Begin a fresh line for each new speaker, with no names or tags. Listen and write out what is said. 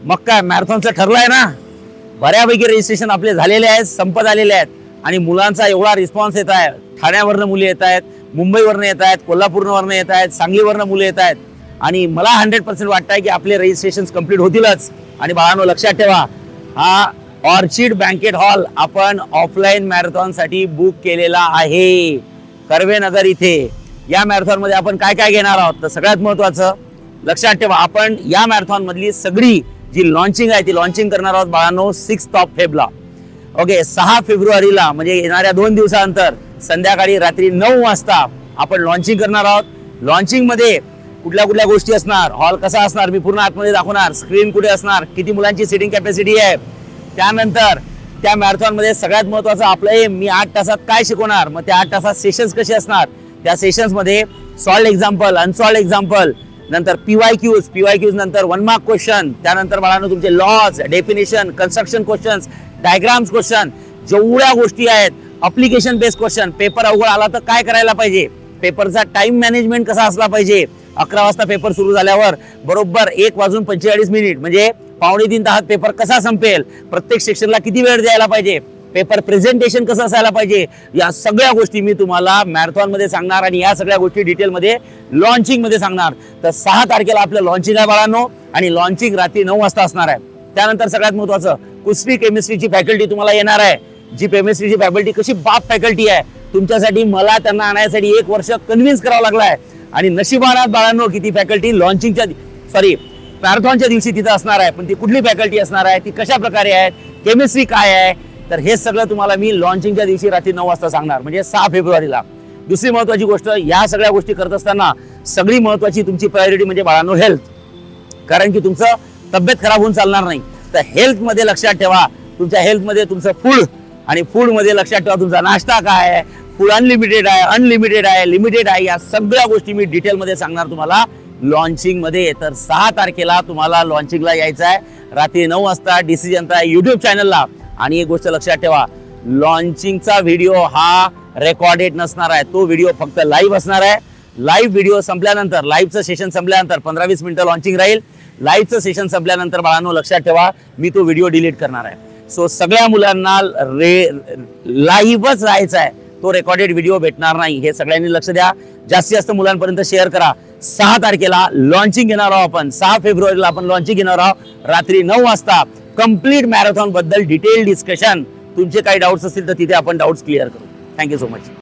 मग काय मॅरेथॉनचं ठरलंय ना, बऱ्यापैकी रजिस्ट्रेशन आपले झालेले आहेत, संपत आलेले आहेत आणि मुलांचा एवढा रिस्पॉन्स येत आहे. ठाण्यावरनं मुले येत आहेत, मुंबईवरनं येत आहेत, कोल्हापूरवरनं येत आहेत, सांगलीवरनं मुले येत आहेत आणि मला 100% वाटतंय की आपले रजिस्ट्रेशन कंप्लीट होतीलच. आणि बाळांनो लक्षात ठेवा, हा ऑर्चिड बँकेट हॉल आपण ऑफलाईन मॅरेथॉनसाठी बुक केलेला आहे कर्वेनगर इथे. या मॅरेथॉन मध्ये आपण काय काय घेणार आहोत, तर सगळ्यात महत्वाचं लक्षात ठेवा, आपण या मॅरेथॉन मधली सगळी जी लॉन्चिंग आहे ती लॉन्चिंग करणार आहोत बाळांनो 6 फेब्रुवारीला. ओके, 6 फेब्रुवारीला म्हणजे येणाऱ्या 2 दिवसानंतर संध्याकाळी रात्री 9 वाजता आपण लॉन्चिंग करणार आहोत. लॉन्चिंग मध्ये कुठल्या कुठल्या गोष्टी असणार, हॉल कसा असणार मी पूर्ण आतमध्ये दाखवणार, स्क्रीन कुठे असणार, किती मुलांची सिटिंग कॅपॅसिटी आहे. त्यानंतर त्या मॅरेथॉन मध्ये सगळ्यात महत्वाचं आपलं मी 8 तासात काय शिकवणार, मग त्या 8 तासात सेशन्स कसे असणार, त्या सेशन्स मध्ये सॉल्व्ड एक्झाम्पल, अनसॉल्व्ड एक्झाम्पल, नंतर पीवायक्यूज नंतर 1 मार्क क्वेश्चन, त्यानंतर बाळांनो तुमचे laws, definition, construction questions, diagrams question, जेवढ्या गोष्टी आहेत, अप्लिकेशन बेस्ड क्वेश्चन. पेपर अवघड आला तर काय करायला पाहिजे, पेपरचा टाइम मॅनेजमेंट कसा असला पाहिजे. 11 वाजता पेपर सुरू झाल्यावर बरोबर 1:45 म्हणजे 2.25 तासात पेपर कसा संपेल, प्रत्येक सेक्शनला किती वेळ द्यायला पाहिजे, पेपर प्रेझेंटेशन कसं असायला पाहिजे, या सगळ्या गोष्टी मी तुम्हाला मॅरेथॉन मध्ये सांगणार आणि या सगळ्या गोष्टी डिटेल मध्ये लॉन्चिंग मध्ये सांगणार. तर 6 तारखेला आपलं लॉन्चिंग आहे बाळांनो आणि लॉन्चिंग रात्री 9 वाजता असणार आहे. त्यानंतर सगळ्यात महत्वाचं कुस्ती केमिस्ट्रीची फॅकल्टी तुम्हाला येणार आहे. जी केमिस्ट्रीची फॅकल्टी कशी बाप फॅकल्टी आहे तुमच्यासाठी, मला त्यांना आणण्यासाठी 1 वर्ष कन्व्हिन्स करावं लागलाय आणि नशिबानात बाळांनो की ती फॅकल्टी मॅरेथॉनच्या दिवशी तिथं असणार आहे. पण ती कुठली फॅकल्टी असणार आहे, ती कशा प्रकारे आहे, केमिस्ट्री काय आहे, तर हे सगळं तुम्हाला मी लॉन्चिंगच्या दिवशी रात्री 9 वाजता सांगणार, म्हणजे 6 फेब्रुवारीला. दुसरी महत्वाची गोष्ट, या सगळ्या गोष्टी करत असताना सगळी महत्वाची तुमची प्रायोरिटी म्हणजे बाळांनो हेल्थ. कारण की तुमचं तब्येत खराब होऊन चालणार नाही. तर हेल्थ मध्ये लक्षात ठेवा, तुमच्या हेल्थ मध्ये तुमचं फूड आणि फूड मध्ये लक्षात ठेवा तुमचा नाश्ता काय आहे, फूड अनलिमिटेड आहे, अनलिमिटेड आहे, लिमिटेड आहे, या सगळ्या गोष्टी मी डिटेल मध्ये सांगणार तुम्हाला लॉन्चिंग मध्ये. तर 6 तारखेला तुम्हाला लॉन्चिंगला यायचं आहे रात्री 9 वाजता DC जनता युट्यूब चॅनलला. आणि एक गोष्ट लक्षात ठेवा, लॉन्चिंगचा व्हिडिओ हा रेकॉर्डेड नसणार आहे, तो व्हिडिओ फक्त लाईव्ह असणार आहे. लाईव्ह व्हिडिओ संपल्यानंतर, लाईव्हचं सेशन संपल्यानंतर 15-20 मिनिटं लॉन्चिंग राहील. लाईव्हचं सेशन संपल्यानंतर बाळांनो लक्षात ठेवा मी तो व्हिडिओ डिलीट करणार आहे. सो सगळ्या मुलांना लाईव्हच राहायचं आहे, तो रेकॉर्डेड व्हिडिओ भेटणार नाही. हे सगळ्यांनी लक्ष द्या, जास्तीत जास्त मुलांपर्यंत शेअर करा. 6 तारखेला लॉन्चिंग घेणार आहोत आपण, 6 फेब्रुवारीला आपण लॉन्चिंग घेणार आहोत रात्री 9 वाजता. कंप्लीट मॅरेथॉन बद्दल डिटेल डिस्कशन, तुमचे काही डाऊट्स असतील तर तिथे आपण डाऊट्स क्लिअर करू. Thank you so much.